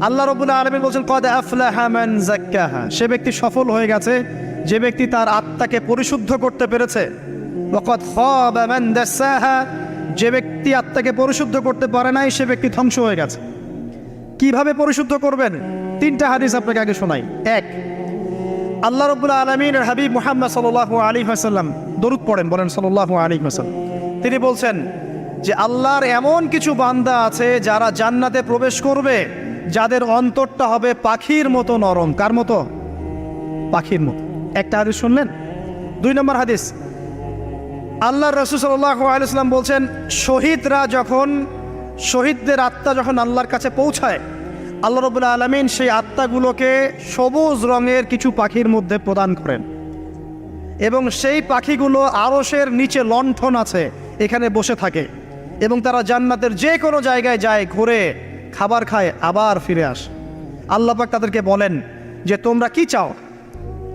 আল্লাহ রাব্বুল আলামিন বলেন কদ আফলাহা মান যাক্কাহা, সে ব্যক্তি সফল হয়ে গেছে যে ব্যক্তি তার আত্মাকে পরিশুদ্ধ করতে পেরেছে। ওয়া কদ খাবা মান দাসাহা, যে ব্যক্তি আত্মাকে পরিশুদ্ধ করতে পারে নাই সে ব্যক্তি ধ্বংস হয়ে গেছে। কিভাবে পরিশুদ্ধ করবেন? 3টা হাদিস আপনাকে আগে শোনাই। 1, আল্লাহ রাব্বুল আলামিনের হাবিব মুহাম্মদ সাল্লাল্লাহু আলাইহি ওয়াসাল্লাম দরুদ পড়েন, বলেন সাল্লাল্লাহু আলাইহি ওয়াসাল্লাম। তিনি বলছেন যে আল্লাহর এমন কিছু বান্দা আছে যারা জান্নাতে প্রবেশ করবে যাদের অন্তরটা হবে পাখির মতো নরম। কার মতো? পাখির মতো। একটা হাদিস শুনলেন। 2 নম্বর হাদিস, আল্লাহর রাসূল সাল্লাল্লাহু আলাইহি ওয়াসাল্লাম বলছেন শহীদদের আত্মা যখন আল্লাহর কাছে পৌঁছায়, আল্লাহ রাব্বুল আলামিন সেই আত্মাগুলোকে সবুজ রঙের কিছু পাখির মধ্যে প্রদান করেন এবং সেই পাখিগুলো আরশের নিচে লণ্ঠন আছে এখানে বসে থাকে এবং তারা জান্নাতের যে কোনো জায়গায় যায়, ঘুরে খাবার খায়, আবার ফিরে আসে। আল্লাহ পাক তাদেরকে বলেন যে তোমরা কি চাও,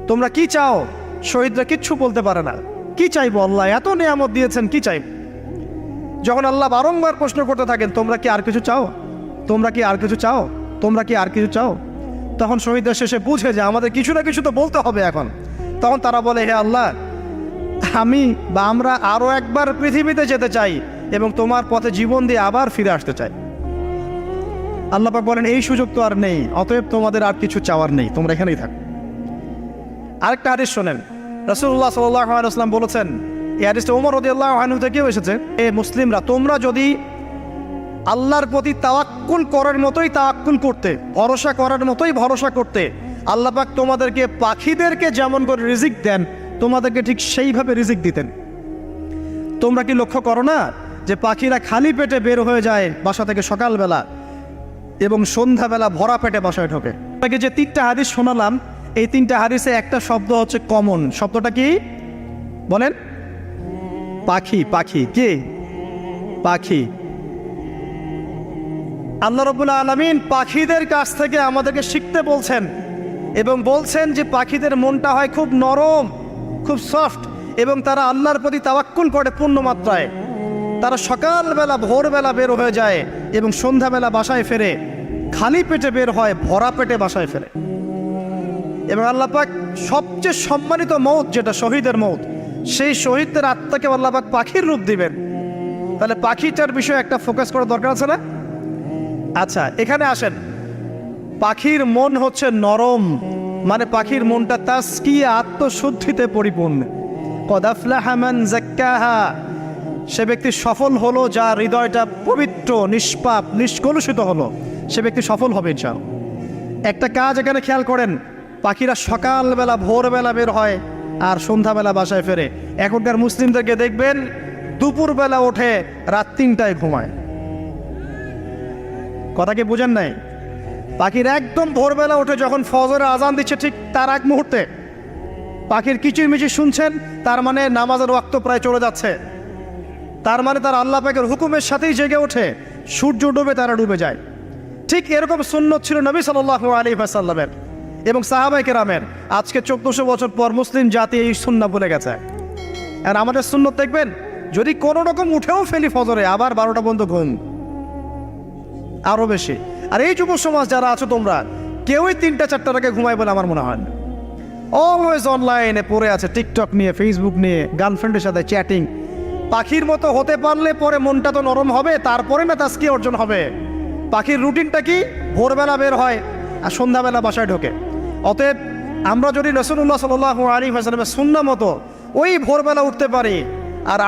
তোমরা কি চাও? শহীদরা কিচ্ছু বলতে পারে না। কি চাইবো? আল্লাহ এত নিয়ামত দিয়েছেন, কি চাইব? যখন আল্লাহ বারংবার প্রশ্ন করতে থাকেন তোমরা কি আর কিছু চাও, তোমরা কি আর কিছু চাও, তোমরা কি আর কিছু চাও, তখন শহীদরা শেষে বুঝে যে আমাদের কিছু না কিছু তো বলতে হবে এখন। তখন তারা বলে হে আল্লাহ, আমরা আরও একবার পৃথিবীতে যেতে চাই এবং তোমার পথে জীবন দিয়ে আবার ফিরে আসতে চাই। আল্লাহ পাক বলেন এই সুযোগ তো আর নেই, অতএব তোমাদের আর কিছু চাওয়ার নেই, তোমরা এখানেই থাকো। আরেকটা হাদিস শোনেন, রাসূলুল্লাহ সাল্লাল্লাহু আলাইহি ওয়াসাল্লাম বলেছেন, এই হাদিসটা ওমর রাদিয়াল্লাহু আনহু থেকেও এসেছে, এ মুসলিমরা তোমরা যদি আল্লাহর প্রতি তাওয়াক্কুল করার মতোই তাওয়াক্কুল করতে, ভরসা করার মতোই ভরসা করতে, আল্লাহ পাক তোমাদেরকে পাখিদেরকে যেমন করে রিজিক দেন তোমাদেরকে ঠিক সেইভাবে রিজিক দিতেন। তোমরা কি লক্ষ্য করো না যে পাখিরা খালি পেটে বের হয়ে যায় বাসা থেকে সকালবেলা এবং সন্ধ্যাবেলা ভরা পেটে বাসায় ঢোকে? আপনাকে যে 3টা হাদিস শোনালাম, এই 3টা হাদিসে একটা শব্দ হচ্ছে কমন। শব্দটা কি বলেন? পাখি। পাখি কি? পাখি। আল্লাহ রাব্বুল আলামিন পাখিদের কাছ থেকে আমাদেরকে শিখতে বলছেন এবং বলছেন যে পাখিদের মনটা হয় খুব নরম, খুব সফট এবং তারা আল্লাহর প্রতি তাওয়াক্কুল করে পূর্ণ মাত্রায়। তারা সকালবেলা ভোরবেলা বের হয়ে যায় এবং সন্ধ্যাবেলা বাসায় ফেরে, খালি পেটে বের হয়, ভরা পেটে বাসায় ফেরে। এবং আল্লাহ পাক সবচেয়ে সম্মানিত মৌত যেটা শহীদের মৌত, সেই শহীদদের আত্মাকে আল্লাহ পাক পাখির রূপ দিবেন। তাহলে পাখিটার বিষয়ে একটা ফোকাস করার দরকার আছে না? আচ্ছা, এখানে আসেন। পাখির মন হচ্ছে নরম, মানে পাখির মনটা তাসকিয়া, আত্মশুদ্ধিতে পরিপূর্ণ। কদ আফলাহা মান যাক্কাহা, সে ব্যক্তি সফল হলো যার হৃদয়টা পবিত্র, নিষ্পাপ, নিষ্কলুষিত হলো, সে ব্যক্তি সফল হবে ইনশাআল্লাহ। একটা কাজ এখানে খেয়াল করেন, পাখিরা সকালবেলা ভোরবেলা বের হয় আর সন্ধ্যাবেলা বাসায় ফেরে। এখনকার মুসলিমদেরকে দেখবেন দুপুরবেলা ওঠে, রাত 3টায় ঘুমায়। কথা কি বুঝেন নাই? পাখির একদম ভোরবেলা ওঠে, যখন ফজরের আজান দিচ্ছে ঠিক তার এক মুহূর্তে পাখির কিচিরমিচির শুনছেন, তার মানে নামাজের ওয়াক্ত প্রায় চলে যাচ্ছে, তার মানে তার আল্লাহ পাকের হুকুমের সাথেই জেগে ওঠে, সূর্য ডুবে তারা ডুবে যায়। ঠিক এরকম সুন্নত ছিল নবী সাল্লাল্লাহু আলাইহি ওয়াসাল্লামের এবং সাহাবায়ে কেরামের। আজকে 1400 বছর পর মুসলিম জাতি এই সুন্নাহ ভুলে গেছে। আর আমাদের সুন্নত দেখবেন, যদি কোনো রকম উঠেও ফেলি ফজরে, আবার 12টা পর্যন্ত ঘুম, আরও বেশি। আর এই যুব সমাজ যারা আছো তোমরা, কেউই 3টা-4টার আগে ঘুমায় বলে আমার মনে হয় না। অলওয়েজ অনলাইনে পড়ে আছে, টিকটক নিয়ে, ফেসবুক নিয়ে, গার্লফ্রেন্ডের সাথে চ্যাটিং। পাখির মতো হতে পারলে পরে মনটা তো নরম হবে, তারপরে না তাসকিয়া অর্জন হবে। পাখির রুটিনটা কি? ভোরবেলা বের হয় আর সন্ধ্যাবেলা বাসায় ঢোকে। অতএব আমরা যদি রাসূলুল্লাহ সাল্লাল্লাহু আলাইহি ওয়াসাল্লামের সুন্নাহ মতো ওই ভোরবেলা উঠতে পারি আর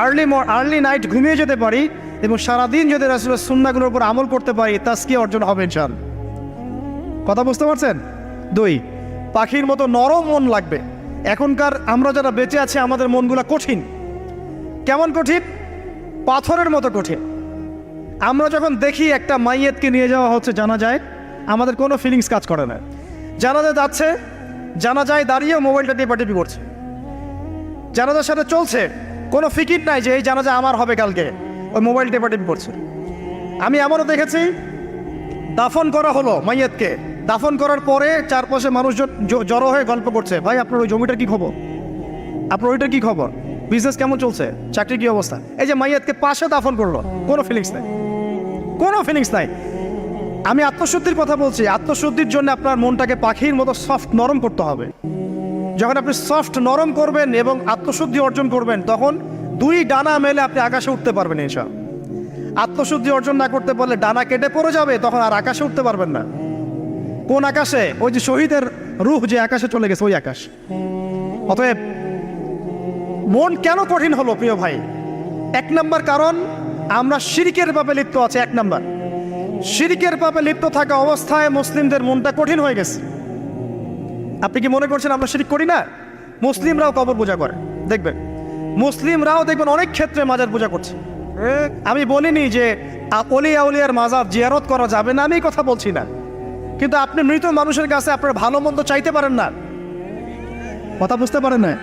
আর্লি নাইট ঘুমিয়ে যেতে পারি এবং সারাদিন যদি রাসূলের সুন্নাহগুলোর উপর আমল করতে পারি, তাসকিয়া অর্জন হবে ইনশাআল্লাহ। কথা বুঝতে পারছেন? 2, পাখির মতো নরম মন লাগবে। এখনকার আমরা যারা বেঁচে আছি আমাদের মনগুলো কঠিন। কেমন কঠিন? পাথরের মতো কঠিন। আমরা যখন দেখি একটা মাইয়েতকে নিয়ে যাওয়া হচ্ছে জানাজায়, আমাদের কোনো ফিলিংস কাজ করে না। জানাজা যাচ্ছে, জানাজায় দাঁড়িয়ে মোবাইলটা দিয়ে পাটিপি করছে। জানাজার সাথে চলছে, কোনো ফিকির নাই যে এই জানাজা আমার হবে কালকে, ওই মোবাইল টেপাটিপি করছে। আমি এমনও দেখেছি, দাফন করা হলো মাইয়েতকে, দাফন করার পরে চারপাশে মানুষজন জড়ো হয়ে গল্প করছে, ভাই আপনার ওই জমিটার কি খবর, আপনার ওইটার কি খবর, বিজনেস কেমন চলছে, চাকরির কি অবস্থা। এই যে মাইয়াতকে পাশে দাফন করলো, কোনো ফিলিংস নাই, কোনো ফিলিংস নাই। আমি আত্মশুদ্ধির কথা বলছি। আত্মশুদ্ধির জন্য আপনার মনটাকে পাখির মতো সফট নরম করতে হবে। যখন আপনি সফট নরম করবেন এবং আত্মশুদ্ধি অর্জন করবেন, তখন দুই ডানা মেলে আপনি আকাশে উঠতে পারবেন। এসব আত্মশুদ্ধি অর্জন না করতে পারলে ডানা কেটে পড়ে যাবে, তখন আর আকাশে উঠতে পারবেন না। কোন আকাশে? ওই যে শহীদের রূহ যে আকাশে চলে গেছে, ওই আকাশ। অতএব মন কেন কঠিন হলো প্রিয় ভাই? এক নম্বর কারণ, আমরা শিরকের পাপে লিপ্ত আছে। এক নম্বর, শিরকের পাপে লিপ্ত থাকা অবস্থায় মুসলিমদের মনটা কঠিন হয়ে গেছে। আপনি কি মনে করছেন আমরা শিরক করি না? মুসলিমরাও কবর পূজা করে, দেখবেন মুসলিমরাও দেখবেন অনেক ক্ষেত্রে মাজার পূজা করছে। আমি বলিনি যে অলি আউলিয়ার মাজার জিয়ারত করা যাবে না, আমি এই কথা বলছি না। কিন্তু আপনি মৃত মানুষের কাছে আপনার ভালো মন্দ চাইতে পারেন না। কথা বুঝতে পারেন না?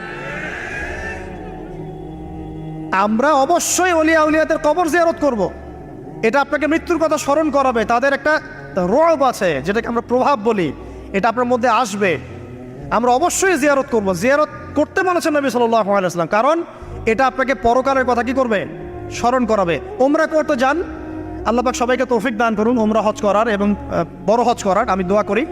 আমরা অবশ্যই অলি আউলিয়াদের কবর জিয়ারত করব। এটা আপনাকে মৃত্যুর কথা স্মরণ করাবে। তাদের একটা রব আছে, যেটাকে আমরা প্রভাব বলি, এটা আপনার মধ্যে আসবে। আমরা অবশ্যই জিয়ারত করব। জিয়ারত করতে বলেছেন নবী সাল্লাল্লাহু আলাইহি ওয়াসাল্লাম, কারণ এটা আপনাকে পরকালের কথা কি করবে? স্মরণ করাবে। উমরা করতে যান, আল্লাহ পাক সবাইকে তৌফিক দান করুন উমরা হজ করার এবং বড় হজ করার, আমি দোয়া করি।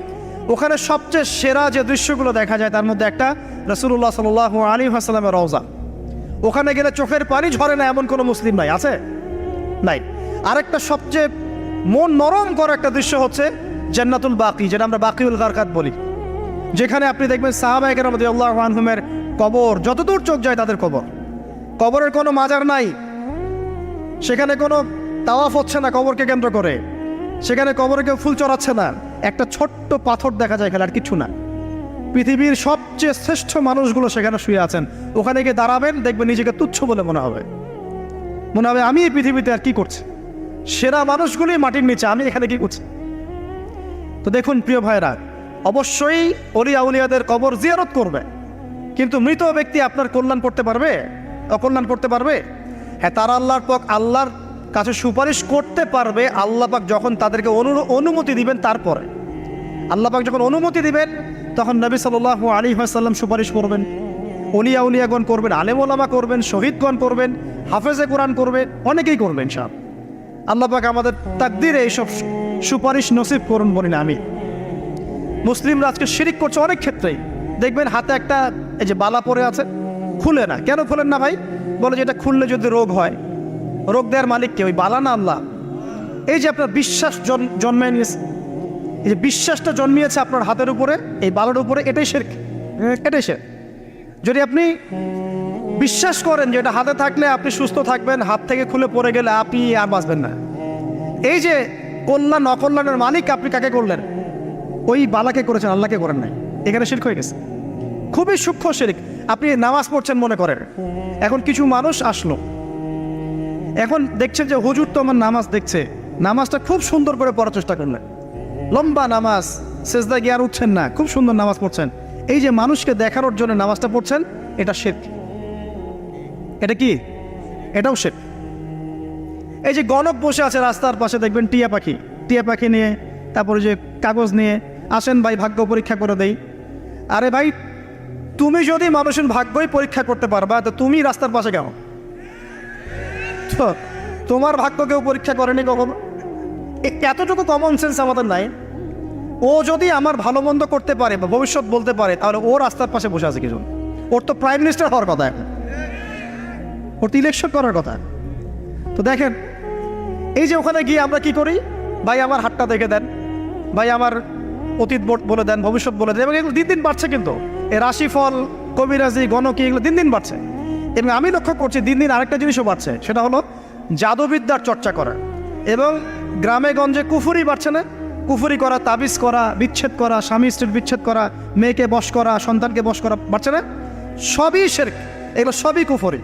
ওখানে সবচেয়ে সেরা যে দৃশ্যগুলো দেখা যায়, তার মধ্যে একটা রাসূলুল্লাহ সাল্লাল্লাহু আলাইহি ওয়াসাল্লামের রওজা। ওখানে গেলে চোখের পানি ঝরে না এমন কোনো মুসলিম নাই, আছে? নাই। আরেকটা সবচেয়ে মন নরম করা একটা দৃশ্য হচ্ছে জান্নাতুল বাকি, যেটা আমরা বাকিউল গারকাত বলি, যেখানে আপনি দেখবেন সাহাবায়ে কেরাম রাদিয়াল্লাহু আনহুমের কবর, যতদূর চোখ যায় তাদের কবর। কবরের কোনো মাজার নাই, সেখানে কোনো তাওয়াফ হচ্ছে না কবরকে কেন্দ্র করে, সেখানে কবরে কেউ ফুল চড়াচ্ছে না, একটা ছোট্ট পাথর দেখা যায়, খেলে আর কিছু না। পৃথিবীর সবচেয়ে শ্রেষ্ঠ মানুষগুলো সেখানে শুয়ে আছেন। ওখানে গিয়ে দাঁড়াবেন, দেখবেন নিজেকে তুচ্ছ বলে মনে হবে আমি এই পৃথিবীতে আর কি করছি। সেরা মানুষগুলি মাটির নিচে, আমি এখানে কি করছি? তো দেখুন প্রিয় ভাইরা, অবশ্যই অলি আউলিয়াদের কবর জিয়ারত করবে, কিন্তু মৃত ব্যক্তি আপনার কল্যাণ করতে পারবে? অকল্যাণ করতে পারবে? হ্যাঁ, তারা আল্লাহর কাছে সুপারিশ করতে পারবে আল্লাহ পাক যখন তাদেরকে অনুমতি দিবেন। তারপরে আল্লাহ পাক যখন অনুমতি দিবেন, তখন নবী সাল্লাল্লাহু আলাইহি ওয়াসাল্লাম সুপারিশ করবেন, অলিয়া উলিয়াগণ করবেন, আলেম ওলামা করবেন, শহীদগণ করবেন, হাফেজে কোরআন করবে, অনেকেই করবেন। সব আল্লাহ পাক আমাদের তাকদিরে এইসব সুপারিশ নসিব করুন বলি না আমি। মুসলিমরা আজকে শিরিক করছে অনেক ক্ষেত্রেই। দেখবেন হাতে একটা এই যে বালা পরে আছে, খুলে না। কেন খুলেন না ভাই? বলে যে এটা খুললে যদি রোগ হয়। রোগ দেওয়ার মালিক কে? ওই বালা না আল্লাহ? এই যে আপনার বিশ্বাস জন্মে নিয়েছে, এই যে বিশ্বাসটা জন্মিয়েছে আপনার হাতের উপরে, এই বালার উপরে, এটাই শিরক, এটাই শিরক। যদি আপনি বিশ্বাস করেন যে এটা হাতে থাকলে আপনি সুস্থ থাকবেন, হাত থেকে খুলে পড়ে গেলে আপনি আর বাঁচবেন না, এই যে কল্যাণ অকল্যাণের মালিক আপনি কাকে করলেন? ওই বালাকে করেছেন, আল্লাহকে করেন নাই। এখানে শিরক হয়ে গেছে, খুবই সূক্ষ্ম শিরক। আপনি নামাজ পড়ছেন মনে করেন, এখন কিছু মানুষ আসলো, এখন দেখছেন যে হুজুর তো আমার নামাজ দেখছে, নামাজটা খুব সুন্দর করে পড়ার চেষ্টা করলেন, লম্বা নামাজ, সেজদা গিয়ে আর উঠছেন না, খুব সুন্দর নামাজ পড়ছেন। এই যে মানুষকে দেখানোর জন্য নামাজটা পড়ছেন, এটা শিরক। এটা কি? এটাও শিরক। এই যে গণক বসে আছে রাস্তার পাশে, দেখবেন টিয়া পাখি নিয়ে, তারপরে যে কাগজ নিয়ে আসেন, ভাই ভাগ্য পরীক্ষা করে দেই। আরে ভাই, তুমি যদি মানুষের ভাগ্যই পরীক্ষা করতে পারবা, তো তুমি রাস্তার পাশে কেন? তো তোমার ভাগ্য কেউ পরীক্ষা করেনি কখনো? এতটুকু কমন সেন্স আমাদের নাই। ও যদি আমার ভালো মন্দ করতে পারে বা ভবিষ্যৎ বলতে পারে, তাহলে ও রাস্তার পাশে বসে আছে কিছু? ওর তো প্রাইম মিনিস্টার হওয়ার কথা, এখন ওর তো ইলেকশন করার কথা। তো দেখেন, এই যে ওখানে গিয়ে আমরা কি করি? ভাই আমার হাতটা দেখে দেন, ভাই আমার অতীত বলে দেন, ভবিষ্যৎ বলে দেন। এবং এগুলো দিন দিন বাড়ছে, কিন্তু এই রাশিফল, কবিরাজি, গণকি, এগুলো দিন দিন বাড়ছে। এবং আমি লক্ষ্য করছি দিন দিন আরেকটা জিনিসও বাড়ছে, সেটা হলো জাদুবিদ্যার চর্চা করা। এবং গ্রামে গঞ্জে কুফুরি বাড়ছে না? কুফুরি করা, তাবিজ করা, বিচ্ছেদ করা, স্বামী স্ত্রীর বিচ্ছেদ করা, মেয়েকে বশ করা, সন্তানকে বশ করা বাড়ছে না? সবই শিরক, এগুলো সবই কুফুরি।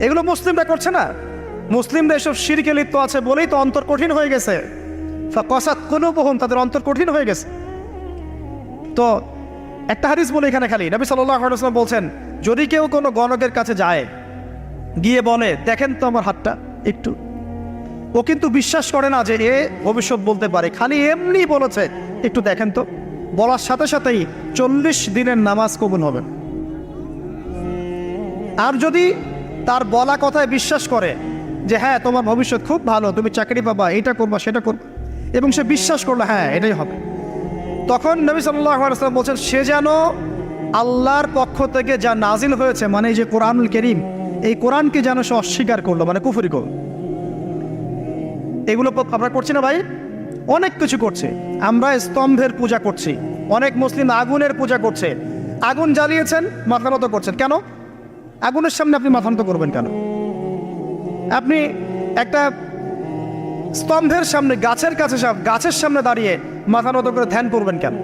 এগুলো মুসলিমরা করছে না। মুসলিমরা এসব শিরকে লিপ্ত আছে বলেই তো অন্তর কঠিন হয়ে গেছে। ফাকাসাত কুলুবুহুম, তাদের অন্তর কঠিন হয়ে গেছে। তো একটা হাদিস বলে এখানে খালি, নবী সাল্লাল্লাহু আলাইহি ওয়াসাল্লাম বলছেন, যদি কেউ কোনো গণকের কাছে যায়, গিয়ে বলে দেখেন তো আমার হাতটা একটু, ও কিন্তু বিশ্বাস করে না যে এ ভবিষ্যৎ বলতে পারে, খালি এমনি বলেছে একটু দেখেন তো, বলার সাথে সাথেই 40 দিনের নামাজ কবুল হবে। আর যদি তার বলা কথায় বিশ্বাস করে যে হ্যাঁ তোমার ভবিষ্যৎ খুব ভালো, তুমি চাকরি পাবা, এটা করবা সেটা করবা, এবং সে বিশ্বাস করলো হ্যাঁ এটাই হবে। তখন নবী সাল্লাল্লাহু আলাইহি ওয়াসাল্লাম বলছেন সে যেন আল্লাহর পক্ষ থেকে যা নাজিল হয়েছে, মানে এই যে কোরআনুল কারীম, এই কোরআনকে যেন সে অস্বীকার করলো, মানে কুফরি করলো। এগুলো আমরা করছি না ভাই? অনেক কিছু করছে। আমরা স্তম্ভের পূজা করছি, অনেক মুসলিম আগুনের পূজা করছে। আগুন জ্বালিয়েছেন, মাথা নত করছেন কেন? আগুনের সামনে আপনি মাথা নত করবেন কেন? আপনি একটা স্তম্ভের সামনে, গাছের কাছে, গাছের সামনে দাঁড়িয়ে মাথা নত করে ধ্যান করবেন কেন?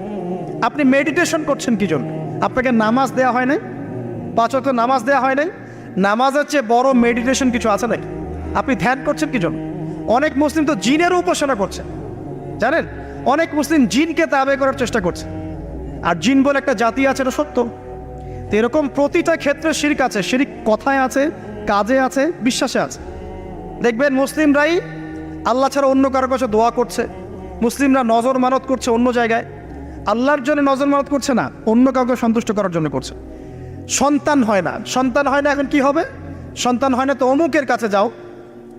আপনি মেডিটেশন করছেন কি জন্য? আপনাকে নামাজ দেওয়া হয় নাই? 5 ওয়াক্ত নামাজ দেওয়া হয় নাই? নামাজের চেয়ে বড় মেডিটেশন কিছু আছে নাকি? আপনি ধ্যান করছেন কি জন্য? অনেক মুসলিম তো জিনেরও উপাসনা করছে, জানেন? অনেক মুসলিম জিনকে তাবে করার চেষ্টা করছে। আর জিন বলে একটা জাতি আছে, এটা সত্য। তো এরকম প্রতিটা ক্ষেত্রে শিরক আছে। শিরক কথায় আছে, কাজে আছে, বিশ্বাসে আছে। দেখবেন মুসলিমরাই আল্লাহ ছাড়া অন্য কারো কাছে দোয়া করছে, মুসলিমরা নজর মানত করছে অন্য জায়গায়, আল্লাহর জন্য নজর মানত করছে না, অন্য কাউকে সন্তুষ্ট করার জন্য করছে। সন্তান হয় না, সন্তান হয় না, এখন কি হবে? সন্তান হয় না তো অমুকের কাছে যাও,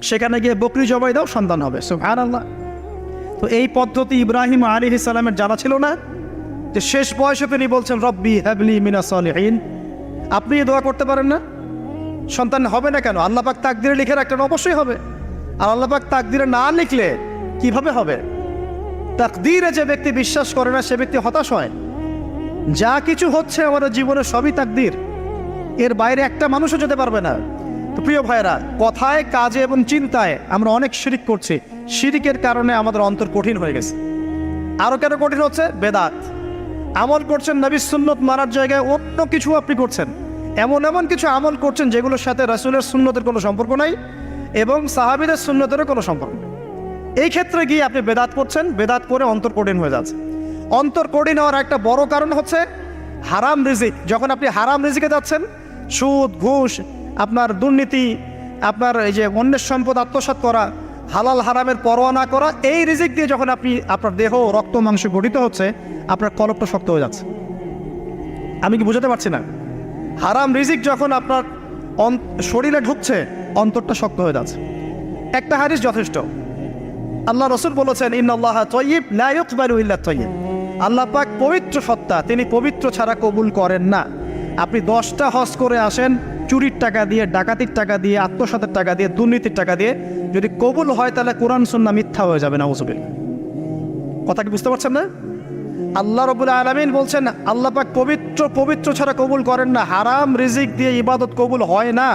সেখানে গিয়ে বকরি জবাই দাও, সন্তান হবে। সুবহানাল্লাহ। তো এই পদ্ধতি ইব্রাহিম আলাইহিস সালামের জানা ছিল না যে শেষ বয়সে তিনি বলছেন রব্বি হাবলি মিনাস সালিহিন? আপনি দোয়া করতে পারেন না? সন্তান হবে না কেন? আল্লাহ পাক তাকদিরে লিখে রাখলেন, অবশ্যই হবে। আর আল্লাহ পাক তাকদিরে না লিখলে কিভাবে হবে? তাকদিরে যে ব্যক্তি বিশ্বাস করে না সে ব্যক্তি হতাশ হয়। যা কিছু হচ্ছে আমাদের জীবনে সবই তাকদির, এর বাইরে একটা মানুষও যেতে পারবে না। তো প্রিয় ভাইরা, কথায়, কাজে এবং চিন্তায় আমরা অনেক শিরিক করছি। শিরিকের কারণে আমাদের অন্তর কঠিন হয়ে গেছে। আরও কেন কঠিন হচ্ছে? বেদাত। আমল করছেন নবীর সুন্নত মানার জায়গায় অন্য কিছু আপনি করছেন। এমন এমন কিছু আমল করছেন যেগুলোর সাথে রাসূলের সুন্নতের কোনো সম্পর্ক নাই এবং সাহাবীদের সুন্নতেরও কোনো সম্পর্ক নেই। এই ক্ষেত্রে গিয়ে আপনি বেদাত করছেন, বেদাত করে অন্তর কঠিন হয়ে যাচ্ছে। অন্তর কঠিন হওয়ার একটা বড় কারণ হচ্ছে হারাম রিজিক। যখন আপনি হারাম রিজিকে যাচ্ছেন, সুদ, ঘুষ, আপনার দুর্নীতি, আপনার এই যে অন্যের সম্পদ আত্মসাৎ করা, হালাল হারামের পরোয়া না করা, এই রিজিক দিয়ে যখন আপনি আপনার দেহ, রক্ত, মাংস গঠিত হচ্ছে, আপনার কলবটা শক্ত হয়ে যাচ্ছে। আমি কি বুঝাতে পারছি না? হারাম রিজিক যখন আপনার শরীরে ঢুকছে, অন্তরটা শক্ত হয়ে যাচ্ছে। একটা হাদিস যথেষ্ট। আল্লাহ রাসূল বলেছেন ইন্নাল্লাহা তাইয়্যিব লা ইকবালু ইল্লা তাইয়্যিব। আল্লাহ পাক পবিত্র সত্তা, তিনি পবিত্র ছাড়া কবুল করেন না। আপনি 10টা হজ করে আসেন, চুরির টাকা দিয়ে, ডাকাতির টাকা দিয়ে, আত্মসাতের টাকা দিয়ে, দুর্নীতির টাকা দিয়ে, যদি কবুল হয় তাহলে কোরআন সুন্নাহ মিথ্যা হয়ে যাবে। নাউযুবিল্লাহ। কথা কি বুঝতে পারছেন না? আল্লাহ রাব্বুল আলামিন বলছেন আল্লাহ পাক পবিত্র ছাড়া কবুল করেন না। হারাম রিজিক দিয়ে ইবাদত কবুল হয় না।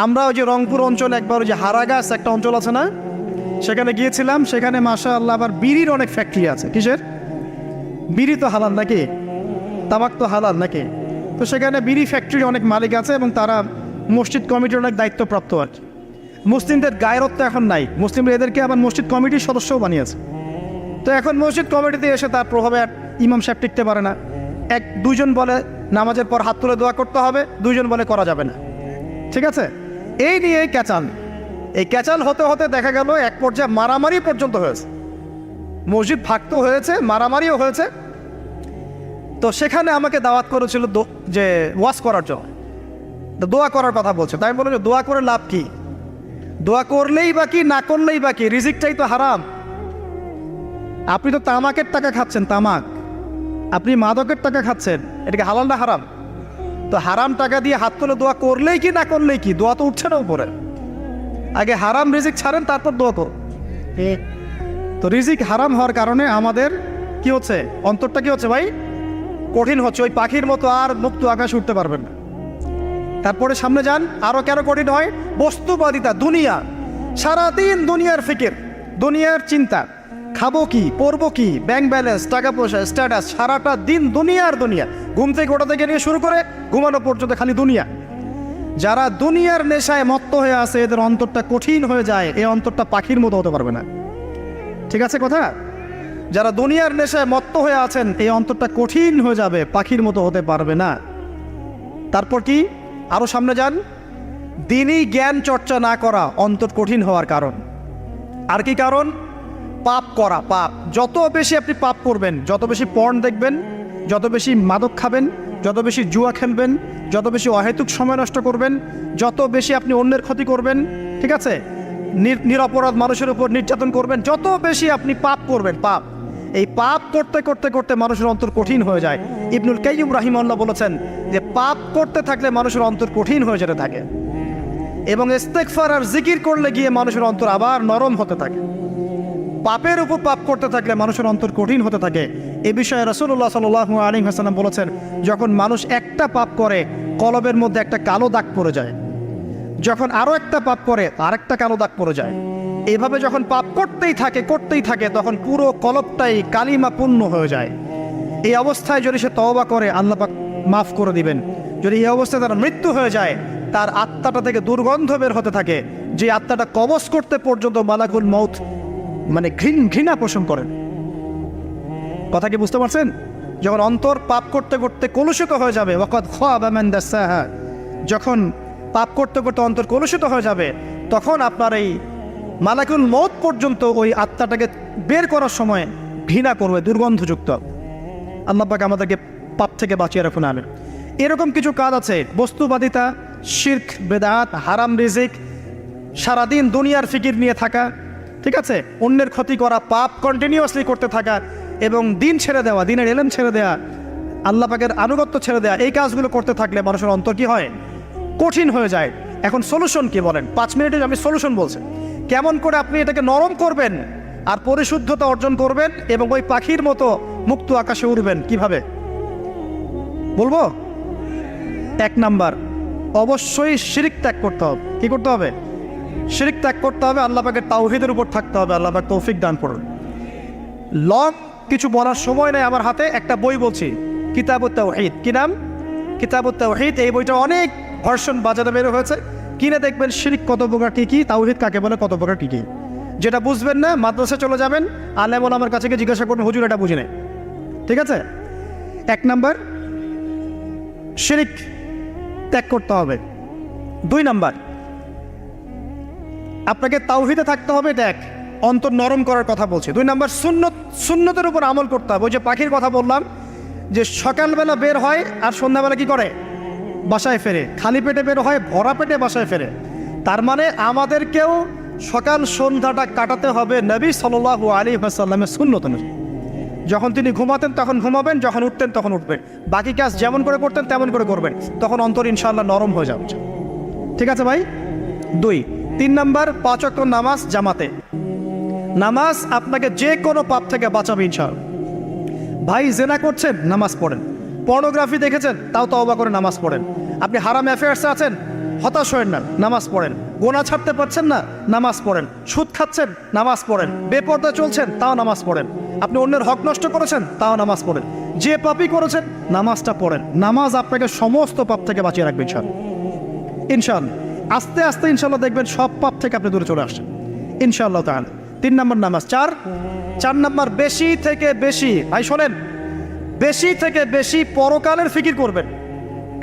আমরা ওই যে রংপুর অঞ্চলে একবার ওই যে হারাগাছ একটা অঞ্চল আছে না, সেখানে গিয়েছিলাম। সেখানে মাশাআল্লাহ আবার বিড়ির অনেক ফ্যাক্টরি আছে। কিসের? বিড়ি তো হালাল নাকি? তামাক তো হালাল নাকি? তো সেখানে বিড়ি ফ্যাক্টরি অনেক মালিক আছে এবং তারা মসজিদ কমিটির অনেক দায়িত্বপ্রাপ্ত আর কি। মুসলিমদের গায়রত্ব এখন নাই, মুসলিমরা এদেরকে আবার মসজিদ কমিটির সদস্যও বানিয়েছে। তো এখন মসজিদ কমিটিতে এসে তার প্রভাবে ইমাম সাহেব টিকতে পারে না। দুইজন বলে নামাজের পর হাত তুলে দোয়া করতে হবে, দুইজন বলে করা যাবে না। ঠিক আছে? এই নিয়ে এই ক্যাচাল হতে হতে দেখা গেল এক পর্যায়ে মারামারি পর্যন্ত হয়েছে। মসজিদ ভাগত হয়েছে, মারামারিও হয়েছে। তো সেখানে আমাকে দাওয়াত করেছিল যে ওয়াজ করার জন্য, দোয়া করার কথা বলছে। তাই আমি বললাম যে দোয়া করে লাভ কি? দোয়া করলেই বা কি, না করলেই বা কি? রিজিকটাই তো হারাম। আপনি তো তামাকের টাকা খাচ্ছেন, তামাক। আপনি মাদকের টাকা খাচ্ছেন, এটাকে হালাল না হারাম? তো হারাম টাকা দিয়ে হাত তুলে দোয়া করলেই কি, না করলেই কি? দোয়া তো উঠছে না উপরে। আগে হারাম রিজিক ছাড়েন, তারপর দোয়া করুন। তো রিজিক হারাম হওয়ার কারণে আমাদের কি হচ্ছে? অন্তরটা কি হচ্ছে ভাই? কঠিন হচ্ছে। ওই পাখির মতো আর মুক্ত আকাশে উঠতে পারবেন না। তারপরে সামনে যান, আরো কেন কঠিন হয়? বস্তুবাদিতা, দুনিয়া। সারাদিন দুনিয়ার ফিকির, দুনিয়ার চিন্তা। খাবো কি, পরবো কি, ব্যাংক ব্যালেন্স, টাকা পয়সা, স্ট্যাটাস, সারাটা দিন দুনিয়ার দুনিয়া। ঘুম থেকে ওঠা থেকে নিয়ে শুরু করে ঘুমানো পর্যন্ত খালি দুনিয়া। যারা দুনিয়ার নেশায় মত্ত হয়ে আছে, এদের অন্তরটা কঠিন হয়ে যায়। এই অন্তরটা পাখির মতো হতে পারবে না। ঠিক আছে কথা? যারা দুনিয়ার নেশায় মত্ত হয়ে আছেন, এই অন্তরটা কঠিন হয়ে যাবে, পাখির মতো হতে পারবে না। তারপর কি? আরো সামনে যান। দিনই জ্ঞান চর্চা না করা অন্তর কঠিন হওয়ার কারণ। আর কি কারণ? পাপ করা। পাপ যত বেশি আপনি পাপ করবেন, যত বেশি পর্ন দেখবেন, যত বেশি মাদক খাবেন, যত বেশি জুয়া খেলবেন, যত বেশি অহেতুক সময় নষ্ট করবেন, যত বেশি আপনি অন্যের ক্ষতি করবেন, ঠিক আছে, নিরপরাধ মানুষের উপর নির্যাতন করবেন, যত বেশি আপনি পাপ করবেন, পাপ এই পাপ করতে করতে করতে মানুষের অন্তর কঠিন হয়ে যায়। ইবনুল কাইয়্যিম রাহিমাহুল্লাহ বলেছেন যে পাপ করতে থাকলে মানুষের অন্তর কঠিন হয়ে যেতে থাকে, এবং ইস্তেগফার আর জিকির করলে গিয়ে মানুষের অন্তর আবার নরম হতে থাকে। পাপের উপর পাপ করতে থাকলে মানুষের অন্তর কঠিন হতে থাকে। এ বিষয়ে রাসূলুল্লাহ সাল্লাল্লাহু আলাইহি ওয়াসাল্লাম বলেছেন, যখন মানুষ একটা পাপ করে কলবের মধ্যে একটা কালো দাগ পড়ে যায়, যখন আরও একটা পাপ করে আরেকটা কালো দাগ পড়ে যায়। এইভাবে যখন পাপ করতেই থাকে তখন পুরো কলবটাই কালিমাপূর্ণ হয়ে যায়। এই অবস্থায় যদি সে তওবা করে আল্লাহ পাক মাফ করে দিবেন। যদি এই অবস্থায় তার মৃত্যু হয়ে যায়, তার আত্মাটা থেকে দুর্গন্ধ বের হতে থাকে, যে আত্মাটা কবজ করতে পর্যন্ত মালাকুল মউত মানে ঘৃণা পোষণ করেন। কথা কি বুঝতে পারছেন? যখন অন্তর পাপ করতে করতে কলুষিত হয়ে যাবে, ওয়াকাদ খাবা মান দাসাহা, যখন পাপ করতে করতে অন্তর কলুষিত হয়ে যাবে, তখন আপনার এই মালাকুল মউত পর্যন্ত ওই আত্মাটাকে বের করার সময় ঘৃণা করবে, দুর্গন্ধযুক্ত। আল্লাহ পাক আমাদেরকে পাপ থেকে বাঁচিয়ে রাখুন, আমিন। এরকম কিছু কাজ আছে, বস্তুবাদিতা, শিরক, বেদাত, হারাম রিজিক, সারাদিন দুনিয়ার ফিকির নিয়ে থাকা, ঠিক আছে, অন্যের ক্ষতি করা, পাপ কন্টিনিউয়াসলি করতে থাকা, এবং দিন ছেড়ে দেওয়া, দিনের এলেম ছেড়ে দেওয়া, আল্লাহ পাকের আনুগত্য ছেড়ে দেওয়া, এই কাজগুলো করতে থাকলে মানুষের অন্তর কি হয়? কঠিন হয়ে যায়। এখন সলিউশন কি বলেন? 5 মিনিটে আমি সলিউশন বলছি, কেমন করে আপনি এটাকে নরম করবেন আর পরিশুদ্ধতা অর্জন করবেন এবং ওই পাখির মতো মুক্ত আকাশে উড়বেন। কিভাবে বলবো? 1 নাম্বার, অবশ্যই শিরক ত্যাগ করতে হবে। কি করতে হবে? শিরক ত্যাগ করতে হবে, আল্লাহ পাকের তাওহীদের উপর থাকতে হবে। আল্লাহ পাক তৌফিক দান করুন। লং কিছু বলার সময় নেই আমার হাতে, একটা বই বলছি, কিতাবুত তাওহীদ। কি নাম? কিতাবুত তাওহীদ। এই বইটা অনেক ভার্সন বাজারে বের হয়েছে, কিনে দেখবেন শিরক কত প্রকার কি কি, তাওহীদ কাকে বলে কত প্রকার কি কি। যেটা বুঝবেন না, মাদ্রাসায় চলে যাবেন, আলেম ওলামার কাছে গিয়ে জিজ্ঞাসা করবেন, হুজুর এটা বুঝি নাই। ঠিক আছে? 1 নাম্বার, শিরক ত্যাগ করতে হবে। 2 নাম্বার, আপনাকে তাওহীদে থাকতে হবে, এটা এক, অন্তর নরম করার কথা বলছি। 2 নাম্বার, সুন্নতের উপর আমল করতে হবে। ওই যে পাখির কথা বললাম, যে সকালবেলা বের হয় আর সন্ধ্যাবেলা কি করে? বাসায় ফেরে। খালি পেটে বের হয়, ভরা পেটে বাসায় ফেরে। তার মানে আমাদেরকেও সকাল সন্ধ্যাটা কাটাতে হবে নবী সাল্লাল্লাহু আলাইহি ওয়াসাল্লামের সুন্নত অনুযায়ী। যখন তিনি ঘুমাতেন তখন ঘুমাবেন, যখন উঠতেন তখন উঠবেন, বাকি কাজ যেমন করে করতেন তেমন করে করবেন, তখন অন্তর ইনশাআল্লাহ নরম হয়ে যাবে। ঠিক আছে ভাই? 2। 3 নাম্বার, 5 ওয়াক্ত নামাজ জামাতে। নামাজ আপনাকে যে কোনো পাপ থেকে বাঁচাবে ইনশাআল্লাহ। ভাই জেনা করছেন, নামাজ পড়েন। পর্নোগ্রাফি দেখেছেন, তাও তওবা করে নামাজ পড়েন। আপনি হারাম অ্যাফেয়ার্সে আছেন, হতাশ হয়েন না, নামাজ পড়েন। গোনা ছাড়তে পারছেন না, নামাজ পড়েন। সুদ খাচ্ছেন, নামাজ পড়েন। বেপর্দা চলছেন, তাও নামাজ পড়েন। আপনি অন্যের হক নষ্ট করেছেন, তাও নামাজ পড়েন। যে পাপই করেছেন, নামাজটা পড়েন। নামাজ আপনাকে সমস্ত পাপ থেকে বাঁচিয়ে রাখবে ইনশাআল্লাহ। ইনশাআল্লাহ আস্তে আস্তে ইনশাআল্লাহ দেখবেন সব পাপ থেকে আপনি দূরে চলে আসছেন ইনশাআল্লাহ তাআলা। 3 নাম্বার নামাজ। 4 নাম্বার, বেশি থেকে বেশি, ভাই শোনেন, বেশি থেকে বেশি পরকালের ফিকির করবেন।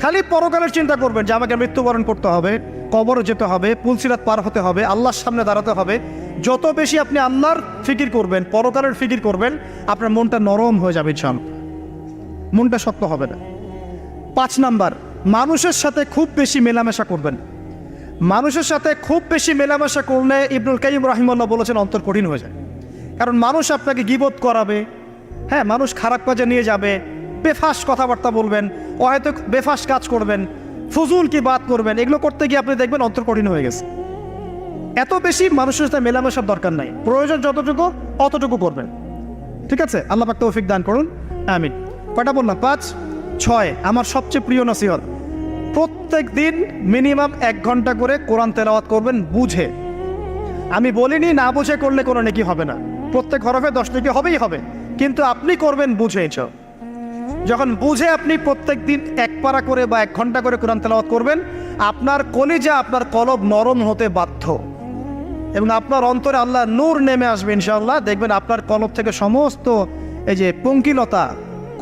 খালি পরকালের চিন্তা করবেন যে আমাকে মৃত্যুবরণ করতে হবে, কবরে যেতে হবে, পুলসিরাত পার হতে হবে, আল্লাহর সামনে দাঁড়াতে হবে। যত বেশি আপনি আল্লাহর ফিকির করবেন, পরকালের ফিকির করবেন, আপনার মনটা নরম হয়ে যাবে ইনশাআল্লাহ, মনটা শক্ত হবে না। 5 নাম্বার, মানুষের সাথে খুব বেশি মেলামেশা করবেন। মানুষের সাথে খুব বেশি মেলামেশা করলে ইবনুল কাইয়্যিম রাহিমাহুল্লাহ বলেছেন অন্তর কঠিন হয়ে যায়। কারণ মানুষ আপনাকে গীবত করাবে, হ্যাঁ, মানুষ খারাপ কাজে নিয়ে যাবে, বেফাস কথাবার্তা বলবেন, ও হয়তো বেফাস কাজ করবেন, ফুজুল কি বাত করবেন, এগুলো করতে গিয়ে আপনি দেখবেন অন্তর কঠিন হয়ে গেছে। এত বেশি মানুষের সাথে মেলামেশার দরকার নাই, প্রয়োজন যতটুকু অতটুকু করবেন। ঠিক আছে? আল্লাহ পাক তৌফিক দান করুন, আমিন। কয়টা বললাম? 5। 6, আমার সবচেয়ে প্রিয় নসিহত, প্রত্যেক দিন মিনিমাম 1 ঘন্টা করে কোরআন তেলাওয়াত করবেন বুঝে। আমি বলিনি না বুঝে করলে কোনো নেকি হবে না, প্রত্যেক হরফে 10 নেকি হবেই হবে, কিন্তু আপনি করবেন বুঝে। যখন বুঝে আপনি প্রত্যেক দিন 1 পারা করে বা 1 ঘন্টা করে কোরআন তেলাওয়াত করবেন, আপনার কলিজা, আপনার কলব নরম হতে বাধ্য, এবং আপনার অন্তরে আল্লাহ নূর নেমে আসবে ইনশাআল্লাহ। দেখবেন আপনার কলব থেকে সমস্ত এই যে পঙ্কিলতা,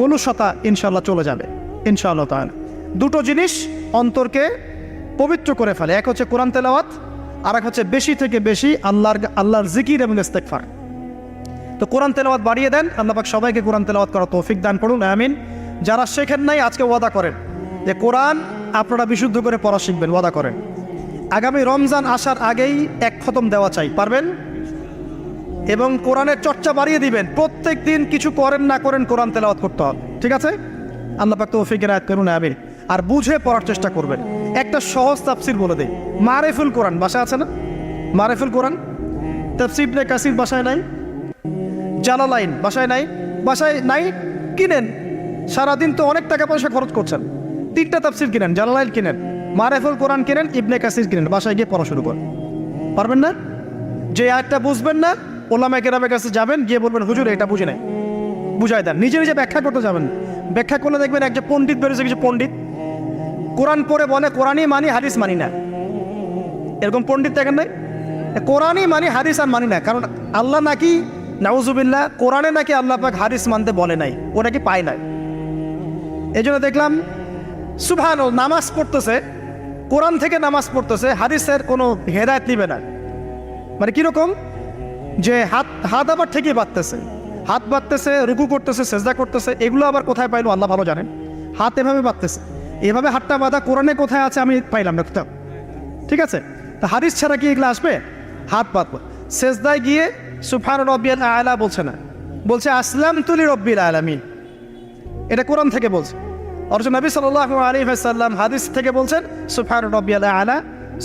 কলুষতা ইনশাআল্লাহ চলে যাবে ইনশাআল্লাহ তাআলা। 2টো জিনিস অন্তরকে পবিত্র করে ফেলে, এক হচ্ছে কোরআন তেলাওয়াত, আর এক হচ্ছে বেশি থেকে বেশি আল্লাহর জিকির এবং ইস্তেগফার। তো কোরআন তেলাওয়াত বাড়িয়ে দেন, আল্লাহ পাক সবাইকে কোরআন তেলাওয়াত করার তৌফিক দান করুন, আমিন। যারা শেখেন নাই আজকে ওয়াদা করেন যে কোরআন আপনারা বিশুদ্ধ করে পড়া শিখবেন, ওয়াদা করেন। আগামী রমজান আসার আগেই এক খতম দেওয়া চাই, পারবেন? এবং কোরআনের চর্চা বাড়িয়ে দিবেন, প্রত্যেক দিন কিছু করেন না করেন কোরআন তেলাওয়াত করতে হবে, ঠিক আছে? আল্লাহ পাক তৌফিক এনায়েত করুন, আমিন। আর বুঝে পড়ার চেষ্টা করবেন। একটা সহজ তাফসির বলে দেই, মারিফুল কোরআন বাসায় আছে না? মারিফুল কোরআন তাফসির ইবনে কাসির বাসায় নাই, জালালাইন বাসায় নাই, বাসায় নাই কিনেন। সারাদিন তো অনেক টাকা পয়সা খরচ করছেন, 3টা তাফসির কিনেন, জালালাইন কিনেন, মারিফুল কোরআন কিনেন, ইবনে কাসির কিনেন, বাসায় গিয়ে পড়া শুরু করেন। পারবেন না? যে আয়াতটা বুঝবেন না, ওলামায়ে কেরামের কাছে যাবেন, গিয়ে বলবেন হুজুর এটা বুঝি নাই, বুঝাই দেন। নিজে নিজে ব্যাখ্যা করতে যাবেন, ব্যাখ্যা করলে দেখবেন একজন পণ্ডিত বেরোছে, কিছু পণ্ডিত কোরআন পড়ে বলে কোরআনই মানি হাদিস মানি না। এরকম পণ্ডিত দেখেন নাই? কোরআনই মানি হাদিস আর মানি না, কারণ আল্লাহ নাকি নাউজুবিল্লাহ কোরআনে নাকি আল্লাহ পাক হাদিস মানতে বলে নাই, ও নাকি পায় নাই। এই জন্য দেখলাম সুবহানাল্লাহ নামাজ পড়তেছে, কোরআন থেকে নামাজ পড়তেছে, হাদিসের কোনো হেদায়েত নিবে না। মানে কীরকম যে হাত আবার ঠিকই বাঁধতেছে, হাত বাঁধতেছে, রুকু করতেছে, সেজদা করতেছে, এগুলো আবার কোথায় পাইলো আল্লাহ ভালো জানেন। হাত এভাবে বাঁধতেছে, এভাবে হাতটা বাঁধা কোরআনে কোথায় আছে আমি পাইলাম না কোথাও, ঠিক আছে? তা হাদিস ছাড়া কি এগুলো আসবে? হাত বাঁধবো, সেজদায় গিয়ে সুবহান রব্বিয়াল আলা বলছে না, বলছে আসলামতু লিরাব্বিল আলামিন, এটা কোরআন থেকে বলছে। অথচ নবী সাল্লাল্লাহু আলাইহি ওয়াসাল্লাম হাদিস থেকে বলছেন সুবহান রব্বিয়াল আলা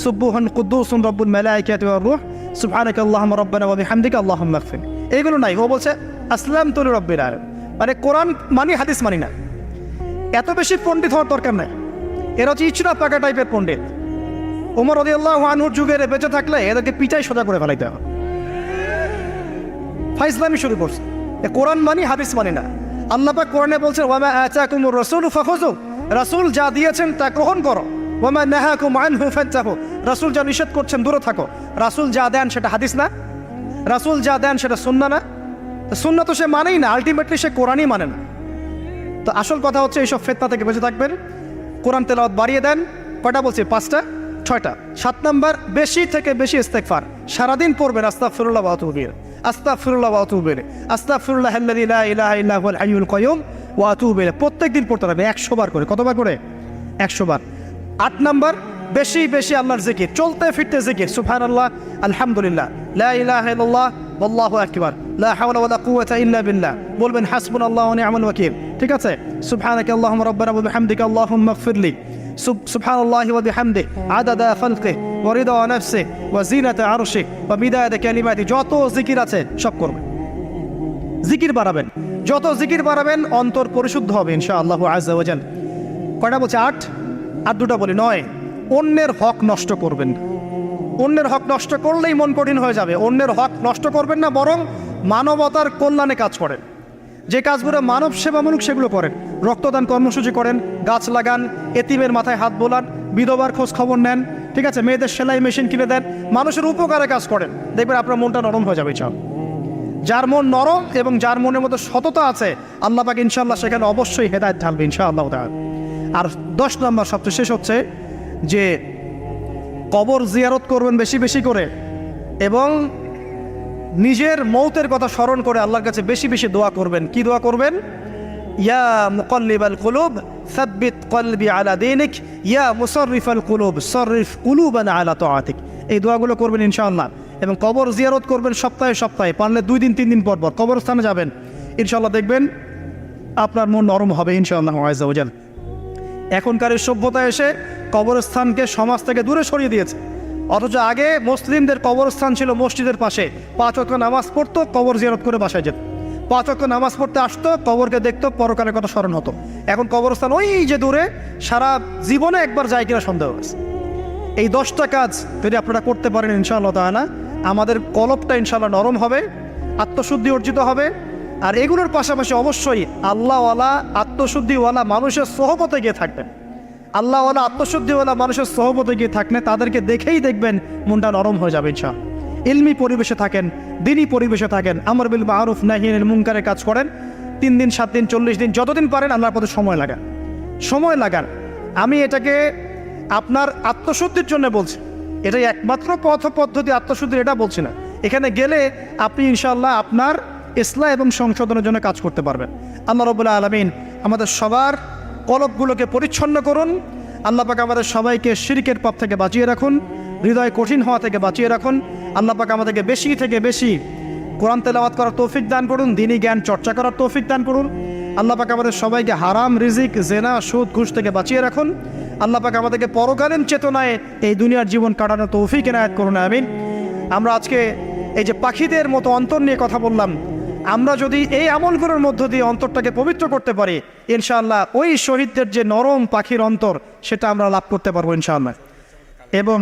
সুবহুন কুদ্দুসুন রব্বুল মালাইকাতি ওয়ার রূহ সুবহানাকা আল্লাহুম্মা রাব্বানা ওয়া বিহামদিকা আল্লাহুম্মা ইগফির। এগুলো নাই, ও বলছে আসলামতু লিরাব্বিল আলামিন, মানে কোরআন মানি হাদিস মানি না। এত বেশি পণ্ডিত হওয়ার দরকার নাই, এরা হচ্ছে ইচড়া পাকা টাইপের পণ্ডিত। ওমর রাদিয়াল্লাহু আনহুর যুগে বেঁচে থাকলে এদেরকে পিটাই সোজা করে ফেলাইতে হবে। ফাইজলামি শুরু করছে, কোরআন মানি হাদিস মানি না। আল্লাহ পাক কোরআনে বলছেন ওয়ামা আতাকুমুর রাসূলু ফাখুযু, রাসূল যা দিয়েছেন তা গ্রহণ করো, ওয়ামা নাহাকুম আনহু ফান্তাহু, রাসূল যা নিষেধ করছেন দূরে থাকো। রাসূল যা দেন সেটা হাদিস না, রাসূল যা দেন সেটা সুন্নাহ না। তো সুন্নাহ তো সে মানেই না, আলটিমেটলি সে কোরআনই মানে না। তো আসল কথা হচ্ছে এইসব ফিতনা থেকে বেঁচে থাকবেন, কোরআন তেলাওয়াত বাড়িয়ে দেন। কয়টা বলছি? 5টা 6টা। 7 নাম্বার, বেশি থেকে বেশি ইস্তেগফার সারাদিন পড়বেন। আস্তাগফিরুল্লাহ ওয়া আতুবু ইলাইহি, আস্তাগফিরুল্লাহ ওয়া আতুবু ইলাইহি, আস্তাগফিরুল্লাহাল্লাযী লা ইলাহা ইল্লা হুয়াল হাইয়ুল কাইয়্যুম ওয়া আতুবু ইলাইহি। প্রত্যেকদিন পড়তে হবে 100 বার করে। কতবার করে? 100 বার। 8 নাম্বার, বেশি বেশি আল্লাহর জিকির, চলতে ফিরতে জিকির, সুবহানাল্লাহ, আলহামদুলিল্লাহ, লা ইলাহা ইল্লাল্লাহ, আল্লাহু আকবার, লা হাওলা ওয়ালা কুওয়াতা ইল্লা বিল্লাহ। বলবেন হাসবুনাল্লাহু ওয়া নি'মাল ওয়াকিল, ঠিক আছে? সুবহানাকা আল্লাহুম্মা রাব্বানা ওয়া বিহামদিকা আল্লাহুম্মা ইগফিরলি, সুবহানাল্লাহি ওয়া বিহামদিহি আদাদা খালকিহি ওয়া রিদা নাফসিহি ওয়া জিনাতা আরশিহি ওয়া মিদাদা কালিমাতিহি। যত জিকির আছে সব করবেন, জিকির বাড়াবেন। যত জিকির বাড়াবেন অন্তর পরিশুদ্ধ হবে ইনশাআল্লাহু আযজা ওয়া জাল। কয়টা বলছে? 8। আর 2টা বলি। 9, অন্যের হক নষ্ট করবেন না। অন্যের হক নষ্ট করলেই মন কঠিন হয়ে যাবে। অন্যের হক নষ্ট করবেন না, বরং মানবতার কল্যাণে কাজ করেন। যে কাজগুলো মানব সেবামূলক সেগুলো করেন। রক্তদান কর্মসূচি করেন, গাছ লাগান, এতিমের মাথায় হাত বোলান, বিধবার খোঁজ খবর নেন, ঠিক আছে? মেয়েদের সেলাই মেশিন কিনে দেন, মানুষের উপকারে কাজ করেন। দেখবেন আপনার মনটা নরম হয়ে যাবে। চাও যার মন নরম এবং যার মনের মধ্যে সততা আছে, আল্লাহ পাক ইনশাআল্লাহ সেখানে অবশ্যই হেদায়েত ঢালবে ইনশাআল্লাহ তাআলা। আর 10 নম্বর সবচেয়ে শেষ হচ্ছে যে কবর জিয়ারত করবেন বেশি বেশি করে, এবং নিজের মৌতের কথা স্মরণ করে আল্লাহর কাছে বেশি বেশি দোয়া করবেন। কি দোয়া করবেন? ইয়া মুকাল্লিবাল কুলুব সাব্বিত কলবি আলা দীনিক, ইয়া মুসাররিফাল কুলুব সাররিফ কুলুবানা আলা তাআতিক। এই দোয়াগুলো করবেন ইনশাআল্লাহ। এবং কবর জিয়ারত করবেন সপ্তাহে সপ্তাহে, পারলে 2 দিন 3 দিন পর পর কবরস্থানে যাবেন। ইনশাআল্লাহ দেখবেন আপনার মন নরম হবে ইনশাআল্লাহ আযজা ওয়া জাল। এখনকার এই সভ্যতা এসে কবরস্থানকে সমাজ থেকে দূরে সরিয়ে দিয়েছে। অথচ আগে মুসলিমদের কবরস্থান ছিল মসজিদের পাশে, 5 ওয়াক্ত নামাজ পড়তো, কবর জিয়ারত করে বাসায় যেত। 5 ওয়াক্ত নামাজ পড়তে আসতো, কবরকে দেখতো, পরকালের কথা স্মরণ হতো। এখন কবরস্থান ওই যে দূরে, সারা জীবনে একবার যায় কিনা সন্দেহ আছে। এই 10টা কাজ যদি আপনারা করতে পারেন ইনশাআল্লাহ তাআলা, আমাদের কলবটা ইনশাআল্লাহ নরম হবে, আত্মশুদ্ধি অর্জিত হবে। আর এগুলোর পাশাপাশি অবশ্যই আল্লাহওয়ালা আত্মশুদ্ধিওয়ালা মানুষের সোহবতে গিয়ে থাকবেন। আল্লাহওয়ালা আত্মশুদ্ধিওয়ালা মানুষের সোহবতে গিয়ে থাকলে তাদেরকে দেখেই দেখবেন মনটা নরম হয়ে যাবে ইনশাআল্লাহ। ইলমি পরিবেশে থাকেন, দিনী পরিবেশে থাকেন, আমর বিল মারুফ নাহি আনিল মুনকারের কাজ করেন। 3 দিন 7 দিন 40 দিন যতদিন পারেন আল্লাহর পথে সময় লাগান। আমি এটাকে আপনার আত্মশুদ্ধির জন্য বলছি, এটাই একমাত্র পথ পদ্ধতি আত্মশুদ্ধির, এটা বলছি না। এখানে গেলে আপনি ইনশাআল্লাহ আপনার ইসলাহ এবং সংশোধনের জন্য কাজ করতে পারবেন। আল্লাহ রাব্বুল আলামিন আমাদের সবার কলবগুলোকে পরিচ্ছন্ন করুন। আল্লাহ পাক আমাদের সবাইকে শিরকের পাপ থেকে বাঁচিয়ে রাখুন। হৃদয় কঠিন হওয়া থেকে বাঁচিয়ে রাখুন। আল্লাহ পাক আমাদেরকে বেশি থেকে বেশি কোরআন তেলাওয়াত করার তৌফিক দান করুন, দ্বীনি জ্ঞান চর্চা করার তৌফিক দান করুন। আল্লাহ পাক আমাদের সবাইকে হারাম রিজিক, জেনা, সুদ, ঘুষ থেকে বাঁচিয়ে রাখুন। আল্লাহ পাক আমাদেরকে পরকালীন চেতনায় এই দুনিয়ার জীবন কাটানোর তৌফিক এনায়েত করুন, আমিন। আমরা আজকে এই যে পাখিদের মতো অন্তর নিয়ে কথা বললাম, আমরা যদি এই আমলগুলোর মধ্য দিয়ে অন্তরটাকে পবিত্র করতে পারি, ইনশাআল্লাহ ওই শহীদদের যে নরম পাখির অন্তর, সেটা আমরা লাভ করতে পারবো ইনশাআল্লাহ। এবং